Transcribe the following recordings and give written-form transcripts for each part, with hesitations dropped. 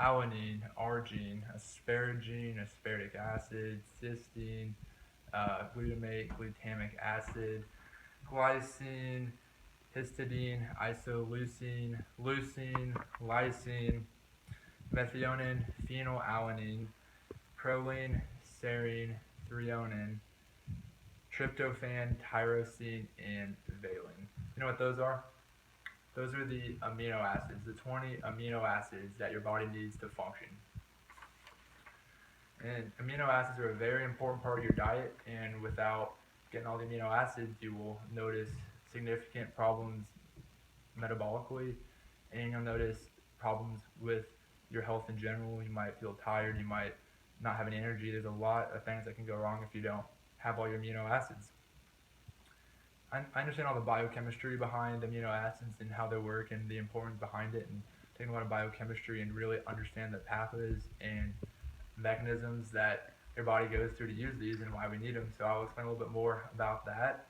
alanine, arginine, asparagine, aspartic acid, cysteine, glutamate, glutamic acid, glycine, histidine, isoleucine, leucine, lysine, methionine, phenylalanine, proline, serine, threonine, tryptophan, tyrosine, and valine. You know what those are? Those are the amino acids, the 20 amino acids that your body needs to function. And amino acids are a very important part of your diet, and without getting all the amino acids, you will notice significant problems metabolically, and you'll notice problems with your health in general. You might feel tired, you might not have any energy. There's a lot of things that can go wrong if you don't have all your amino acids. I understand all the biochemistry behind amino acids and how they work and the importance behind it, and taking a lot of biochemistry and really understand the pathways and mechanisms that your body goes through to use these and why we need them. So I'll explain a little bit more about that.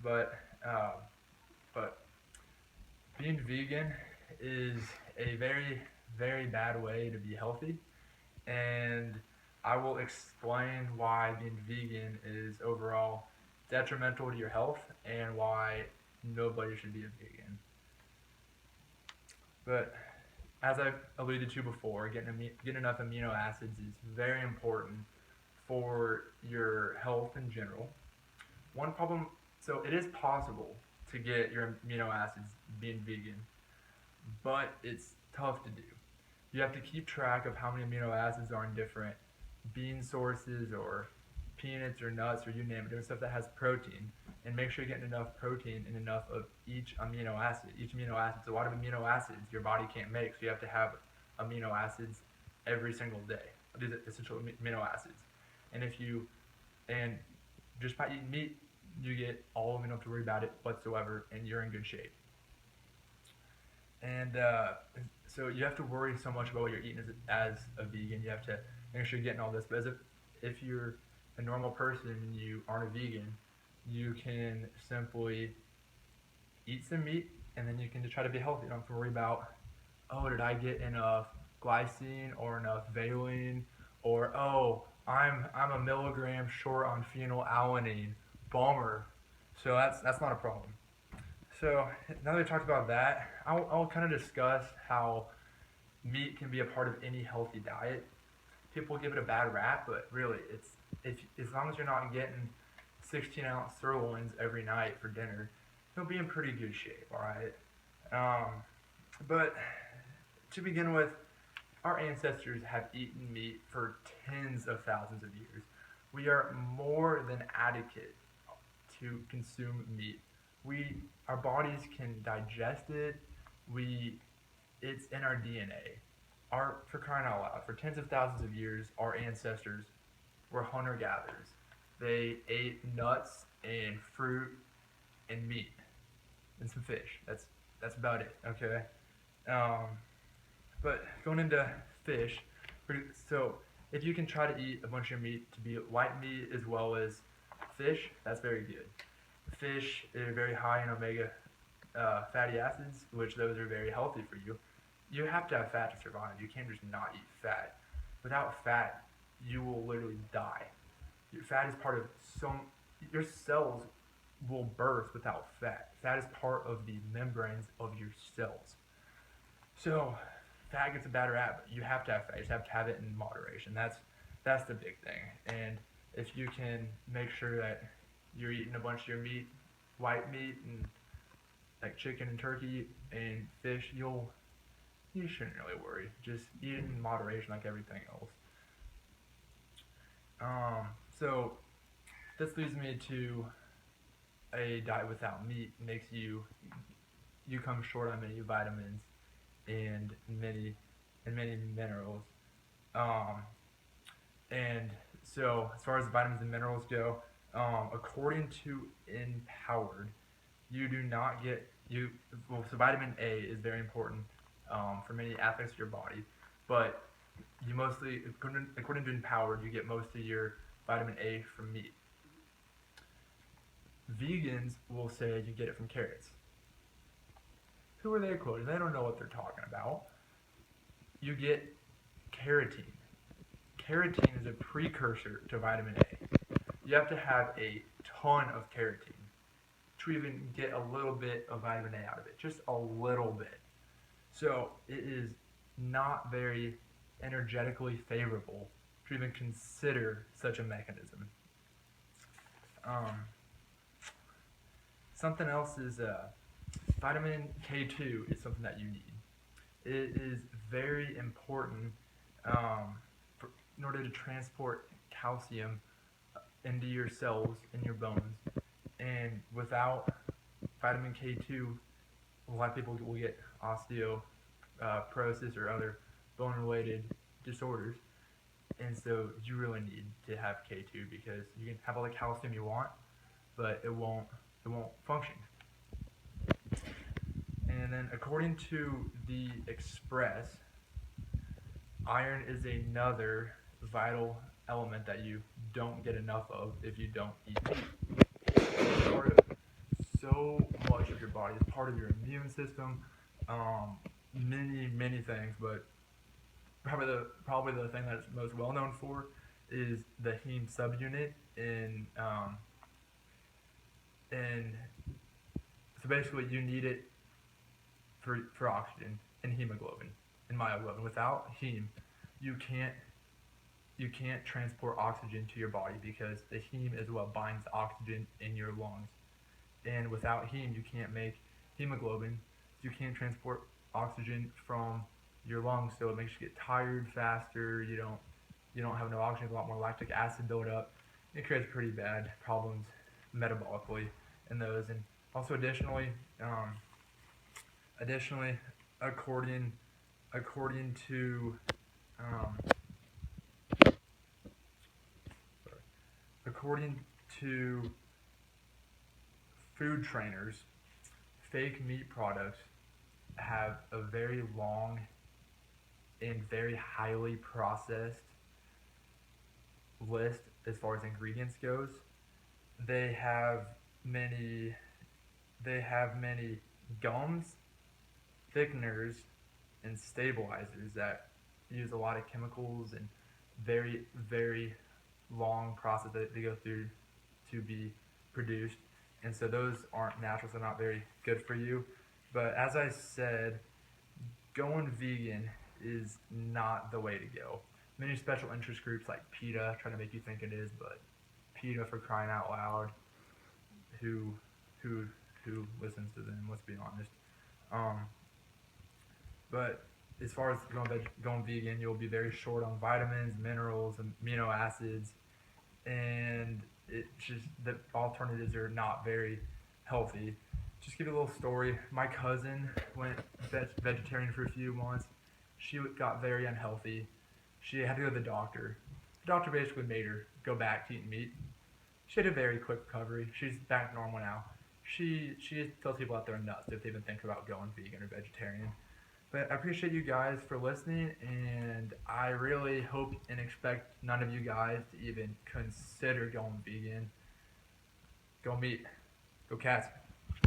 But uh, but being vegan is a very bad way to be healthy, and I will explain why being vegan is overall detrimental to your health and why nobody should be a vegan. But as I've alluded to before, getting enough amino acids is very important for your health in general. One problem, so it is possible to get your amino acids being vegan, but it's tough to do. You have to keep track of how many amino acids are in different bean sources or peanuts or nuts or you name it, different stuff that has protein, and make sure you're getting enough protein and enough of each amino acid. Each amino acid, so a lot of amino acids your body can't make, so you have to have amino acids every single day. These are essential amino acids, and if you and just by eating meat, you get all of them. You don't have to worry about it whatsoever, and you're in good shape. And so you have to worry so much about what you're eating as a vegan. You have to make sure you're getting all this. But if you're a normal person and you aren't a vegan, you can simply eat some meat and then you can just try to be healthy. You don't have to worry about, oh, did I get enough glycine or enough valine, or oh, I'm a milligram short on phenylalanine. Bummer. So that's not a problem. So now that we talked about that, I'll kind of discuss how meat can be a part of any healthy diet. People give it a bad rap, but really, it's if as long as you're not getting 16-ounce sirloins every night for dinner, you'll be in pretty good shape. All right. Um, but to begin with, our ancestors have eaten meat for tens of thousands of years. We are more than adequate to consume meat. We our bodies can digest it. We it's in our DNA. Our For crying out loud, for tens of thousands of years, our ancestors were hunter gatherers. They ate nuts and fruit and meat and some fish. That's about it. Okay. Um, but going into fish, so if you can try to eat a bunch of meat to be white meat as well as fish, that's very good. Fish are very high in omega fatty acids, which those are very healthy for you. You have to have fat to survive. You can't just not eat fat. Without fat, you will literally die. Your fat is part of some. Your cells will burst without fat. Fat is part of the membranes of your cells. So, fat gets a bad rap. But you have to have fat. You just have to have it in moderation. That's the big thing. And if you can make sure that you're eating a bunch of your meat, white meat, and like chicken and turkey and fish, you shouldn't really worry. Just eat it in moderation like everything else. Um, so this leads me to a diet without meat makes you come short on many vitamins and many minerals. Um, and so as far as vitamins and minerals go, according to Empowered, you do not get you. Well, so vitamin A is very important for many aspects of your body, but you mostly, according to Empowered, you get most of your vitamin A from meat. Vegans will say you get it from carrots. Who are they quoting? They don't know what they're talking about. You get Carotene. Carotene is a precursor to vitamin A. You have to have a ton of carotene to even get a little bit of vitamin A out of it, just a little bit. So it is not very energetically favorable to even consider such a mechanism. Um, Something else is vitamin K2 is something that you need. It is very important in order to transport calcium into your cells in your bones. And without vitamin K2, a lot of people will get osteoporosis or other bone-related disorders. And so you really need to have K2 because you can have all the calcium you want, but it won't function. And then according to the Express, iron is another vital element that you don't get enough of if you don't eat meat. It's part of so much of your body. It's part of your immune system, many things, but probably the thing that it's most well known for is the heme subunit in so basically you need it for oxygen and hemoglobin and myoglobin. Without heme, you can't transport oxygen to your body because the heme is what binds the oxygen in your lungs. And without heme, you can't make hemoglobin. You can't transport oxygen from your lungs, so it makes you get tired faster. You don't have enough oxygen, a lot more lactic acid buildup. It creates pretty bad problems metabolically in those. And also additionally, according to according to food trainers, fake meat products have a very long and very highly processed list as far as ingredients goes. They have many gums, thickeners, and stabilizers that use a lot of chemicals and very long process that they go through to be produced. And so those aren't natural, so not very good for you. But as I said, going vegan is not the way to go. Many special interest groups like PETA try to make you think it is, but PETA, for crying out loud, who listens to them? Let's be honest. But as far as going vegan, you'll be very short on vitamins, minerals, amino acids, and it just the alternatives are not very healthy. Just give you a little story. My cousin went vegetarian for a few months. She got very unhealthy. She had to go to the doctor. The doctor basically made her go back to eating meat. She had a very quick recovery. She's back to normal now. She tells people out there nuts if they even think about going vegan or vegetarian. But I appreciate you guys for listening, and I really hope and expect none of you guys to even consider going vegan. Go meat. Go cats.